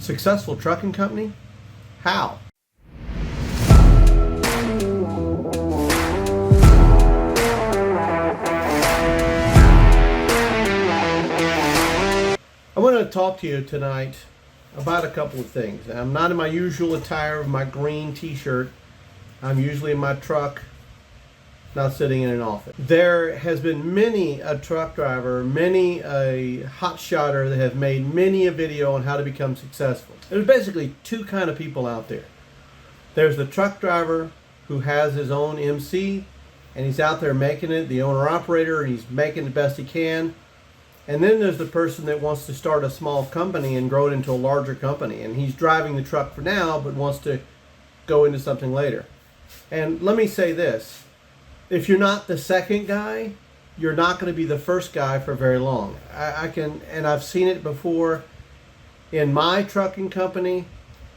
Successful trucking company? How? I want to talk to you tonight about a couple of things. I'm not in my usual attire of my green t-shirt. I'm usually in my truck, not sitting in an office. There has been many a truck driver, many a hotshotter that have made many a video on how to become successful. There's basically two kind of people out there. There's the truck driver who has his own MC and he's out there making it, the owner-operator, and he's making the best he can. And then there's the person that wants to start a small company and grow it into a larger company. And he's driving the truck for now, but wants to go into something later. And let me say this. If you're not the second guy, you're not going to be the first guy for very long. And I've seen it before in my trucking company.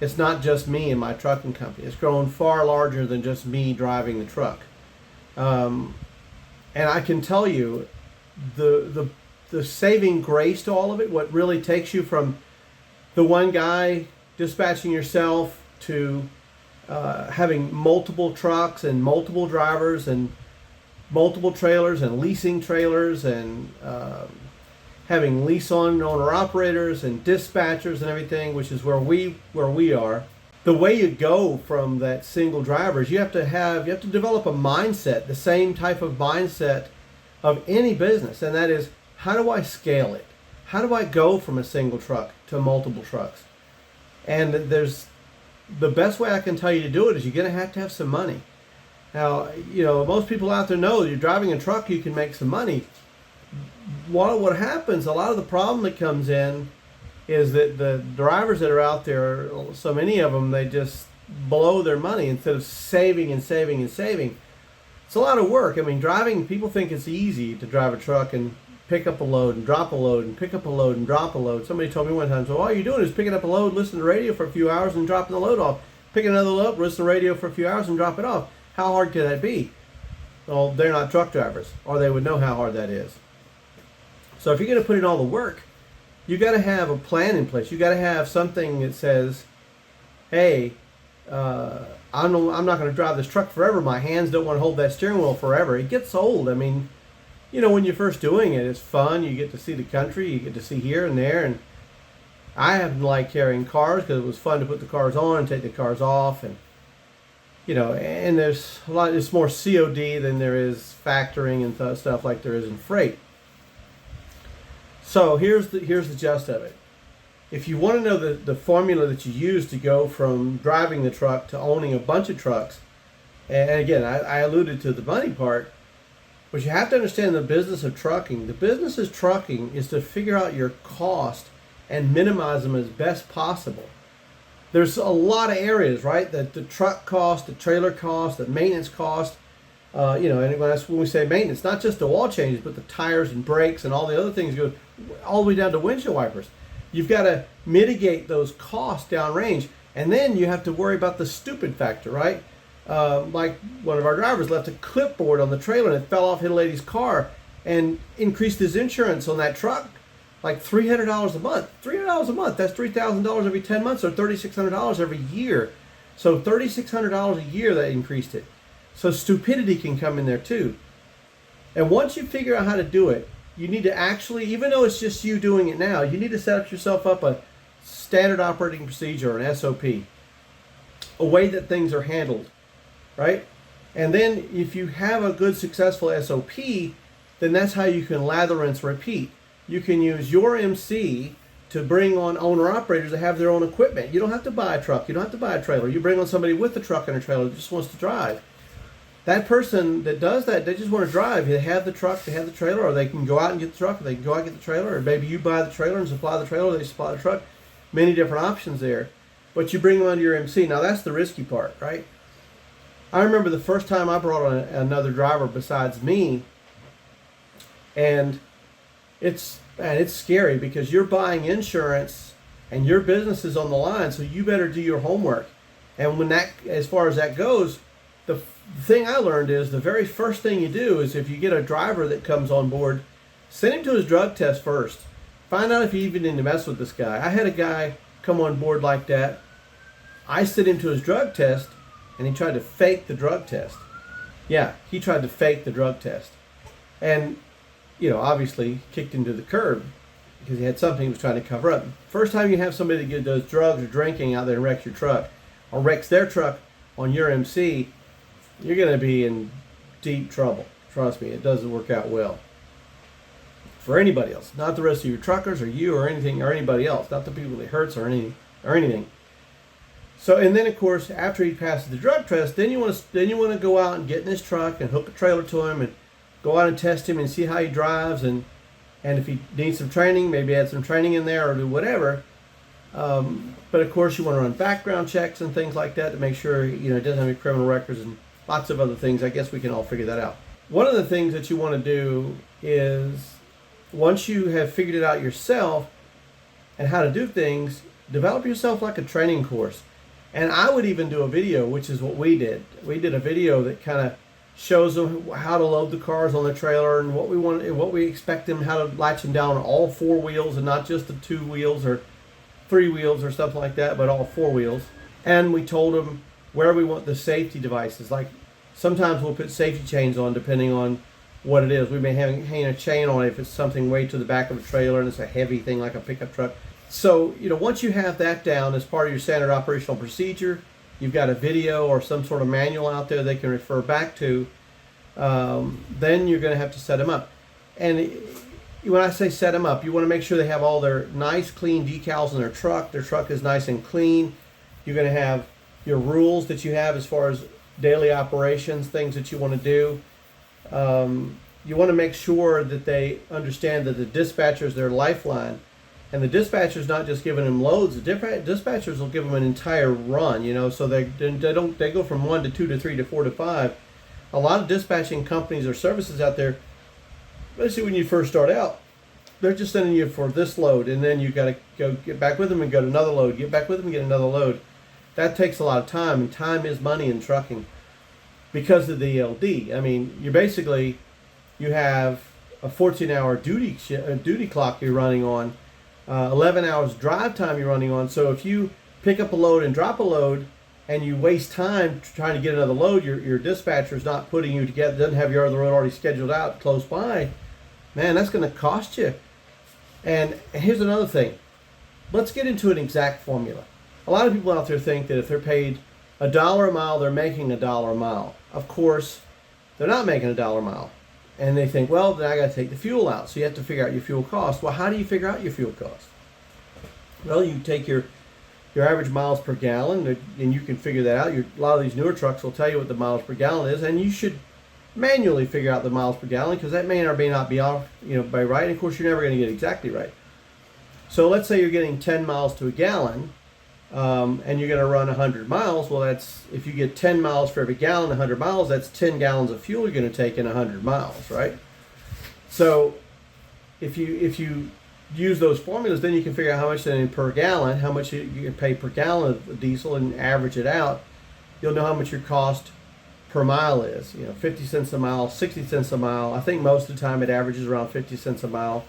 It's not just me in my trucking company. It's grown far larger than just me driving the truck. And I can tell you the saving grace to all of it, what really takes you from the one guy dispatching yourself to having multiple trucks and multiple drivers and multiple trailers and leasing trailers and having lease on owner operators and dispatchers and everything, which is where we are. The way you go from that single driver is you have to develop a mindset, the same type of mindset of any business, and that is, how do I scale it? How do I go from a single truck to multiple trucks? And there's the best way I can tell you to do it is you're going to have some money. Now, most people out there know you're driving a truck, you can make some money. What happens, a lot of the problem that comes in is that the drivers that are out there, so many of them, they just blow their money instead of saving and saving and saving. It's a lot of work. I mean, driving, people think it's easy to drive a truck and pick up a load and drop a load and pick up a load and drop a load. Somebody told me one time, so all you're doing is picking up a load, listening to the radio for a few hours and dropping the load off. Picking another load up, listen to the radio for a few hours and drop it off. How hard could that be? Well, they're not truck drivers, or they would know how hard that is. So if you're going to put in all the work, you got to have a plan in place. You got to have something that says, hey, I'm not going to drive this truck forever. My hands don't want to hold that steering wheel forever. It gets old. I mean, when you're first doing it, it's fun. You get to see the country. You get to see here and there. And I happen to like carrying cars because it was fun to put the cars on and take the cars off. And, and there's a lot, it's more COD than there is factoring and stuff like there is in freight. So here's the gist of it. If you want to know the formula that you use to go from driving the truck to owning a bunch of trucks, and again, I alluded to the money part, but you have to understand the business of trucking. The business of trucking is to figure out your cost and minimize them as best possible. There's a lot of areas, right? That the truck cost, the trailer cost, the maintenance cost. And that's when we say maintenance, not just the oil changes, but the tires and brakes and all the other things go all the way down to windshield wipers. You've got to mitigate those costs downrange, and then you have to worry about the stupid factor, right? Like one of our drivers left a clipboard on the trailer and it fell off, hit a lady's car, and increased his insurance on that truck like $300 a month. $300 a month, that's $3,000 every 10 months, or $3,600 every year. So $3,600 a year that increased it. So stupidity can come in there too. And once you figure out how to do it, you need to actually, even though it's just you doing it now, you need to set yourself up a standard operating procedure, an SOP, a way that things are handled, right? And then if you have a good, successful SOP, then that's how you can lather, rinse, repeat. You can use your MC to bring on owner-operators that have their own equipment. You don't have to buy a truck. You don't have to buy a trailer. You bring on somebody with a truck and a trailer that just wants to drive. That person that does that, they just want to drive. They have the truck, they have the trailer, or they can go out and get the truck, or they can go out and get the trailer, or maybe you buy the trailer and supply the trailer, they supply the truck. Many different options there. But you bring them under your MC. Now that's the risky part, right? I remember the first time I brought on another driver besides me, and it's scary because you're buying insurance and your business is on the line, so you better do your homework. And as far as that goes, the thing I learned is the very first thing you do is, if you get a driver that comes on board, send him to his drug test first. Find out if you even need to mess with this guy. I had a guy come on board like that. I sent him to his drug test, and he tried to fake the drug test. Yeah, he tried to fake the drug test. And, obviously kicked him to the curb because he had something he was trying to cover up. First time you have somebody that does drugs or drinking out there and wrecks your truck, or wrecks their truck on your MC, you're going to be in deep trouble. Trust me, it doesn't work out well for anybody else. Not the rest of your truckers or you or anything or anybody else. Not the people that hurts or anything. So, and then of course, after he passes the drug test, then you want to go out and get in his truck and hook a trailer to him and go out and test him and see how he drives, and if he needs some training, maybe add some training in there or do whatever. But of course, you want to run background checks and things like that to make sure he doesn't have any criminal records and lots of other things. I guess we can all figure that out. One of the things that you want to do is, once you have figured it out yourself and how to do things, develop yourself like a training course. And I would even do a video, which is what we did. We did a video that kind of shows them how to load the cars on the trailer and what we want, and what we expect them, how to latch them down on all four wheels and not just the 2 wheels or 3 wheels or something like that, but all 4 wheels. And we told them where we want the safety devices. Like sometimes we'll put safety chains on depending on what it is. We may hang a chain on it if it's something way to the back of a trailer and it's a heavy thing like a pickup truck. So, once you have that down as part of your standard operational procedure, you've got a video or some sort of manual out there they can refer back to, then you're going to have to set them up. And when I say set them up, you want to make sure they have all their nice, clean decals in their truck. Their truck is nice and clean. You're going to have your rules that you have as far as daily operations, things that you want to do. You want to make sure that they understand that the dispatcher is their lifeline. And the dispatcher's not just giving them loads. The dispatchers will give them an entire run, so they go from 1 to 2 to 3 to 4 to 5. A lot of dispatching companies or services out there, especially when you first start out, they're just sending you for this load, and then you got to go get back with them and go to another load, get back with them and get another load. That takes a lot of time, and time is money in trucking because of the ELD. I mean, you have a 14-hour duty clock you're running on. 11 hours drive time you're running on. So if you pick up a load and drop a load and you waste time trying to get another load, your dispatcher's not putting you together, doesn't have your other load already scheduled out close by, man, that's going to cost you. And here's another thing. Let's get into an exact formula. A lot of people out there think that if they're paid $1 a mile, they're making $1 a mile. Of course, they're not making $1 a mile. And they think, well, then I got to take the fuel out. So you have to figure out your fuel cost. Well, how do you figure out your fuel cost? Well, you take your average miles per gallon, and you can figure that out. A lot of these newer trucks will tell you what the miles per gallon is, and you should manually figure out the miles per gallon because that may or may not be off, by right. And of course, you're never going to get exactly right. So let's say you're getting 10 miles to a gallon, and you're going to run 100 miles. Well, that's, if you get 10 miles for every gallon, 100 miles, that's 10 gallons of fuel you're going to take in 100 miles, right? So if you use those formulas, then you can figure out how much then per gallon, how much you can pay per gallon of diesel and average it out. You'll know how much your cost per mile is. 50 cents a mile, 60 cents a mile. I think most of the time it averages around 50 cents a mile.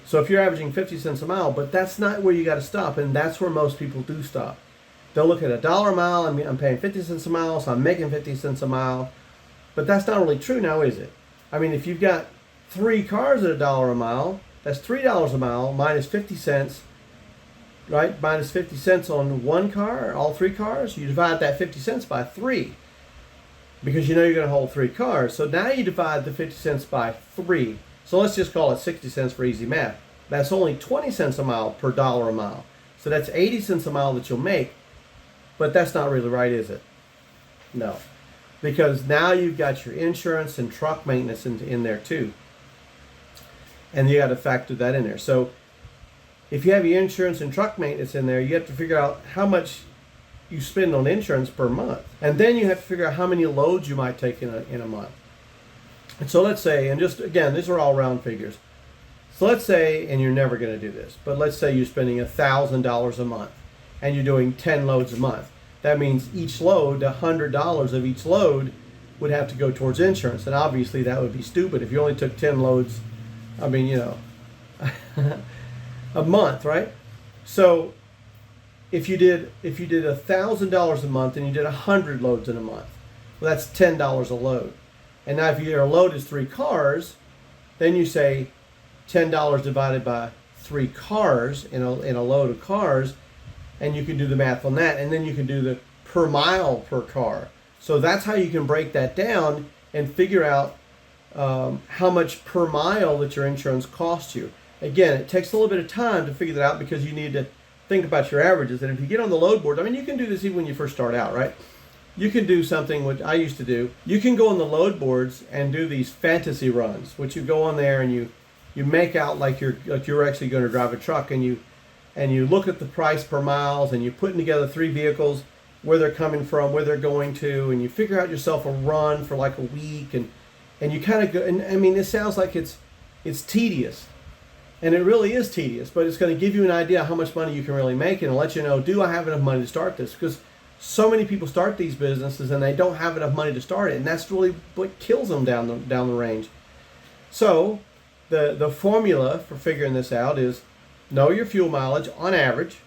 So if you're averaging 50 cents a mile, but that's not where you got to stop, and that's where most people do stop. They'll look at $1 a mile, I'm paying 50 cents a mile, so I'm making 50 cents a mile. But that's not really true now, is it? I mean, if you've got 3 cars at $1 a mile, that's $3 a mile minus 50 cents, right? Minus 50 cents on one car, all 3 cars. You divide that 50 cents by 3 because you're going to hold 3 cars. So now you divide the 50 cents by 3. So let's just call it 60 cents for easy math. That's only 20 cents a mile per $1 a mile. So that's 80 cents a mile that you'll make. But that's not really right, is it? No. Because now you've got your insurance and truck maintenance in there too. And you got to factor that in there. So if you have your insurance and truck maintenance in there, you have to figure out how much you spend on insurance per month. And then you have to figure out how many loads you might take in a month. And so let's say, and just again, these are all round figures. So let's say, and you're never going to do this, but let's say you're spending $1,000 a month and you're doing 10 loads a month. That means each load, $100 of each load would have to go towards insurance. And obviously that would be stupid if you only took 10 loads, a month, right? So if you did $1,000 a month and you did 100 loads in a month, well, that's $10 a load. And now if your load is 3 cars, then you say $10 divided by 3 cars in a load of cars, and you can do the math on that, and then you can do the per mile per car. So that's how you can break that down and figure out how much per mile that your insurance costs you. Again, it takes a little bit of time to figure that out because you need to think about your averages. And if you get on the load board, I mean, you can do this even when you first start out, right? You can do something which I used to do. You can go on the load boards and do these fantasy runs, which you go on there and you make out like you're actually going to drive a truck, and you look at the price per miles, and you're putting together 3 vehicles, where they're coming from, where they're going to, and you figure out yourself a run for like a week, and you kind of go. And I mean, this sounds like it's tedious, and it really is tedious, but it's going to give you an idea how much money you can really make, and let you know, do I have enough money to start this? Because so many people start these businesses and they don't have enough money to start it, and that's really what kills them down the range. So the formula for figuring this out is know your fuel mileage on average.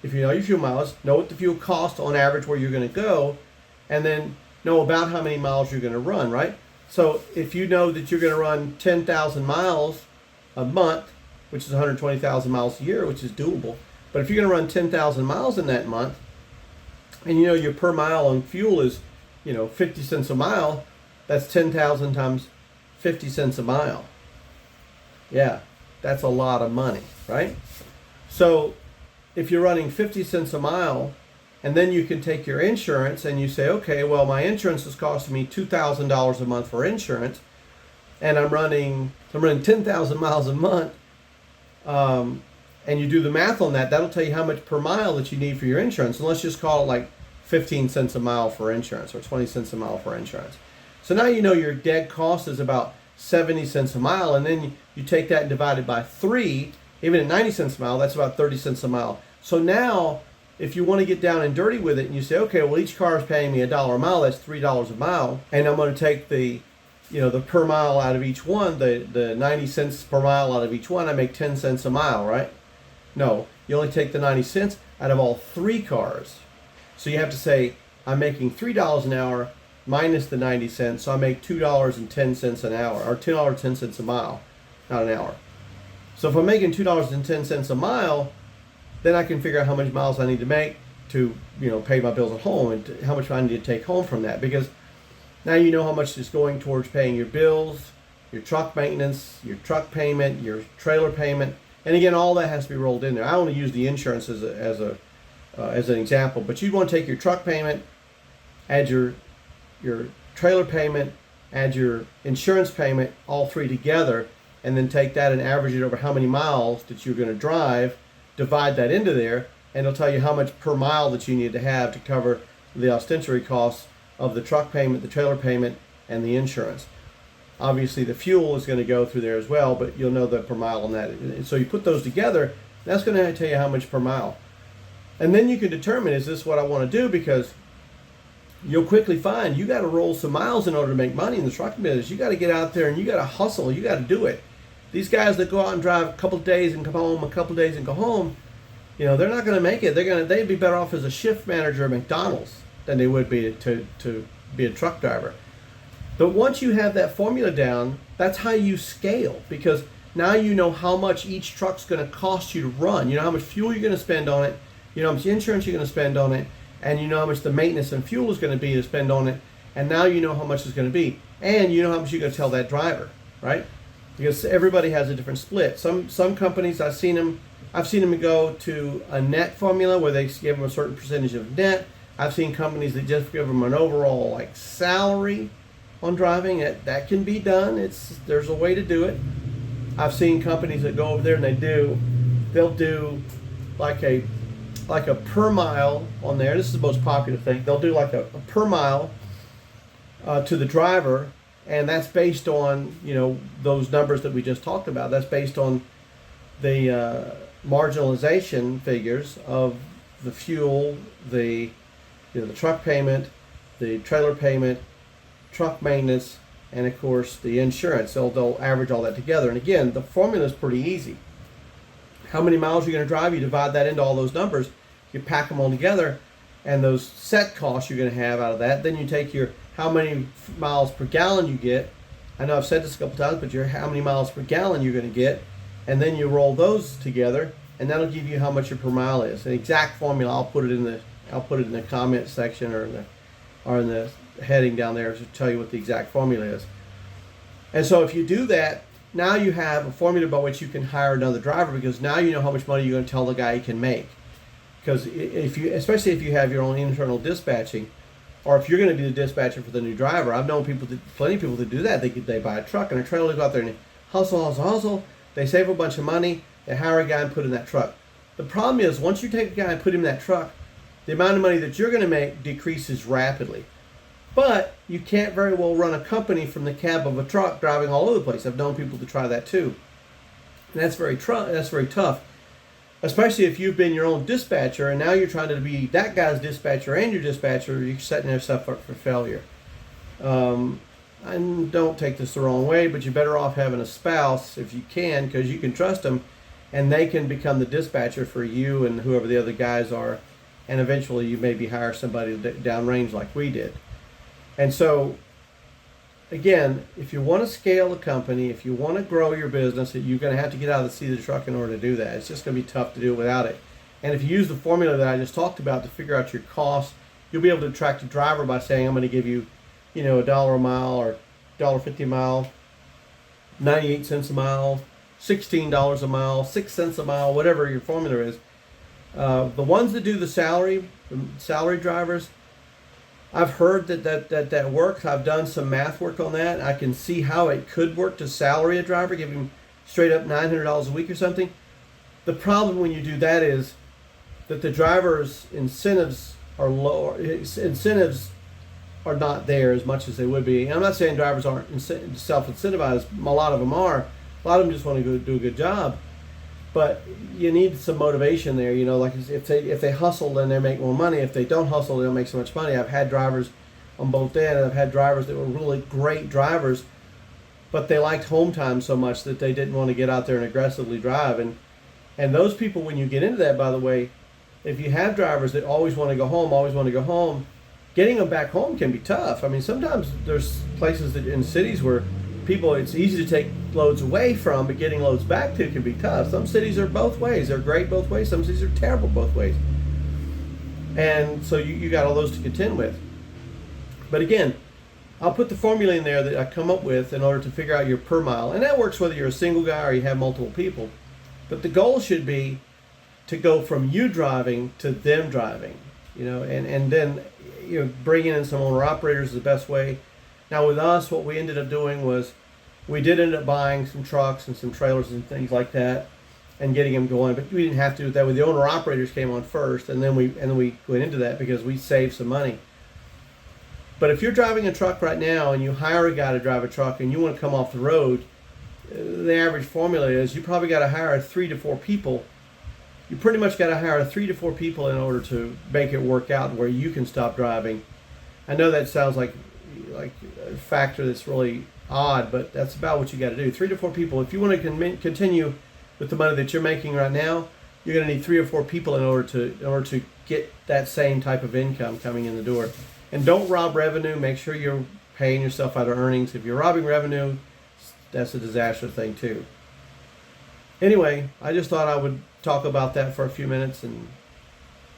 If you know your fuel mileage, know what the fuel costs on average where you're going to go, and then know about how many miles you're going to run, right? So if you know that you're going to run 10,000 miles a month, which is 120,000 miles a year, which is doable, but if you're going to run 10,000 miles in that month, and you know your per mile on fuel is 50 cents a mile, that's 10,000 times 50 cents a mile. Yeah, that's a lot of money, right? So if you're running 50 cents a mile, and then you can take your insurance and you say, okay, well, my insurance is costing me $2,000 a month for insurance, and I'm running 10,000 miles a month, and you do the math on that, that'll tell you how much per mile that you need for your insurance. And let's just call it like 15 cents a mile for insurance, or 20 cents a mile for insurance. So now you know your dead cost is about 70 cents a mile, and then you take that and divide it by 3, even at 90 cents a mile, that's about 30 cents a mile. So now, if you want to get down and dirty with it, and you say, okay, well, each car is paying me $1 a mile, that's $3 a mile, and I'm going to take the per mile out of each one, the 90 cents per mile out of each one, I make 10 cents a mile, right? No, you only take the 90 cents out of all 3 cars. So you have to say, I'm making $3 an hour minus the 90 cents, so I make $2.10 an hour, or $2.10 a mile, not an hour. So if I'm making $2.10 a mile, then I can figure out how much miles I need to make to pay my bills at home, and how much I need to take home from that, because now you know how much is going towards paying your bills, your truck maintenance, your truck payment, your trailer payment, and again, all that has to be rolled in there. I only use the insurance as an example, but you'd want to take your truck payment, add your trailer payment, add your insurance payment, all 3 together, and then take that and average it over how many miles that you're going to drive, divide that into there, and it'll tell you how much per mile that you need to have to cover the ostensible costs of the truck payment, the trailer payment, and the insurance. Obviously, the fuel is going to go through there as well, but you'll know the per mile on that. So you put those together, that's going to tell you how much per mile. And then you can determine, is this what I want to do? Because you'll quickly find you got to roll some miles in order to make money in the trucking business. You got to get out there and you got to hustle. You got to do it. These guys that go out and drive a couple of days and come home, a couple of days and go home, they're not going to make it. They'd be better off as a shift manager at McDonald's than they would be to be a truck driver. But once you have that formula down, that's how you scale, because now you know how much each truck's going to cost you to run. You know how much fuel you're going to spend on it. You know how much insurance you're going to spend on it. And you know how much the maintenance and fuel is going to be to spend on it. And now you know how much it's going to be. And you know how much you're going to tell that driver, right? Because everybody has a different split. Some companies, I've seen them go to a net formula where they give them a certain percentage of net. I've seen companies that just give them an overall salary on driving. That can be done. There's a way to do it. I've seen companies that go over there and they'll do like a per mile on there. This is the most popular thing. They'll do like a per mile to the driver, and that's based on those numbers that we just talked about. That's based on the marginalization figures of the fuel, the truck payment, the trailer payment, truck maintenance, and of course the insurance. They'll average all that together. And again, the formula is pretty easy. How many miles you're going to drive, you divide that into all those numbers. you pack them all together, and those set costs you're going to have out of that. Then you take your how many miles per gallon you get. I know I've said this a couple times, but your how many miles per gallon you're going to get, and then you roll those together, and that'll give you how much your per mile is. An exact formula, I'll put it in the comment section or in the heading down there to tell you what the exact formula is. And so if you do that, now you have a formula by which you can hire another driver, because now you know how much money you're going to tell the guy he can make. Because especially if you have your own internal dispatching, or if you're going to be the dispatcher for the new driver, I've known plenty of people that do that. They buy a truck and a trailer, they go out there and hustle. They save a bunch of money. They hire a guy and put in that truck. The problem is, once you take a guy and put him in that truck, the amount of money that you're going to make decreases rapidly. But you can't very well run a company from the cab of a truck driving all over the place. I've known people to try that too. And that's very tough. Especially if you've been your own dispatcher and now you're trying to be that guy's dispatcher and your dispatcher, you're setting yourself up for failure. And don't take this the wrong way, but you're better off having a spouse if you can, because you can trust them and they can become the dispatcher for you and whoever the other guys are. And eventually you maybe hire somebody downrange like we did. And so, again, if you want to scale a company, if you want to grow your business, you're going to have to get out of the seat of the truck in order to do that. It's just going to be tough to do it without it. And if you use the formula that I just talked about to figure out your costs, you'll be able to attract a driver by saying, I'm going to give you, $1 a mile or $1.50 a mile, 98 cents a mile, $16 a mile, 6 cents a mile, whatever your formula is. The ones that do the salary drivers, I've heard that works. I've done some math work on that. I can see how it could work to salary a driver, give him straight up $900 a week or something. The problem when you do that is that the driver's incentives are lower. Incentives are not there as much as they would be. And I'm not saying drivers aren't self-incentivized. A lot of them are. A lot of them just want to go do a good job. But you need some motivation there, like if they hustle, then they make more money. If they don't hustle, they don't make so much money. I've had drivers on both ends. I've had drivers that were really great drivers, but they liked home time so much that they didn't want to get out there and aggressively drive. And those people, when you get into that, by the way, if you have drivers that always want to go home, getting them back home can be tough. I mean, sometimes there's places that in cities where it's easy to take loads away from, but getting loads back to can be tough. Some cities are both ways. They're great both ways. Some cities are terrible both ways. And so you got all those to contend with. But again, I'll put the formula in there that I come up with in order to figure out your per mile. And that works whether you're a single guy or you have multiple people. But the goal should be to go from you driving to them driving, and then, bringing in some owner operators is the best way. Now with us, what we ended up doing was we did end up buying some trucks and some trailers and things like that and getting them going, but we didn't have to do that. With the owner operators came on first, and then we went into that because we saved some money. But if you're driving a truck right now and you hire a guy to drive a truck and you want to come off the road, the average formula is you probably got to hire 3 to 4 people. You pretty much got to hire 3 to 4 people in order to make it work out where you can stop driving. I know that sounds like a factor that's really odd, but that's about what you got to do. 3 to 4 people. If you want to continue with the money that you're making right now, you're going to need 3 or 4 people in order to get that same type of income coming in the door. And don't rob revenue. Make sure you're paying yourself out of earnings. If you're robbing revenue, that's a disaster thing too. Anyway, I just thought I would talk about that for a few minutes and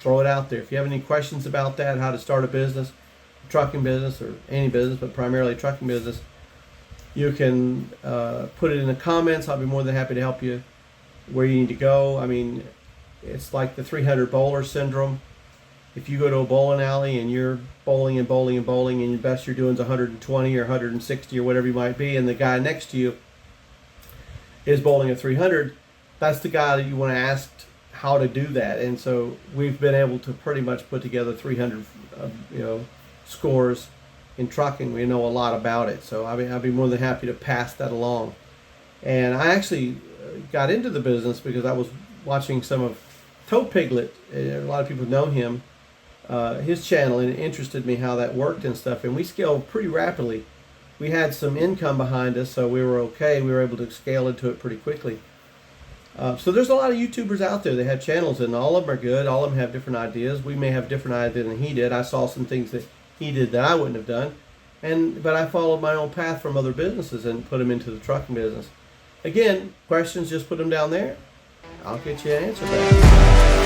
throw it out there. If you have any questions about that, how to start a business, trucking business or any business, but primarily trucking business, you can put it in the comments. I'll be more than happy to help you where you need to go. I mean, it's like the 300 bowler syndrome. If you go to a bowling alley and you're bowling and the best you're doing is 120 or 160 or whatever you might be, and the guy next to you is bowling at 300, that's the guy that you want to ask how to do that. And so we've been able to pretty much put together 300 scores in trucking. We know a lot about it, so I'd be more than happy to pass that along. And I actually got into the business because I was watching some of Toe Piglet. A lot of people know him, his channel, and it interested me how that worked and stuff. And we scaled pretty rapidly. We had some income behind us, so we were okay. We were able to scale into it pretty quickly. So there's a lot of YouTubers out there that have channels, and all of them are good. All of them have different ideas. We may have different ideas than he did. I saw some things that he did that I wouldn't have done, but I followed my own path from other businesses and put them into the trucking business. Again, questions, just put them down there. I'll get you an answer back.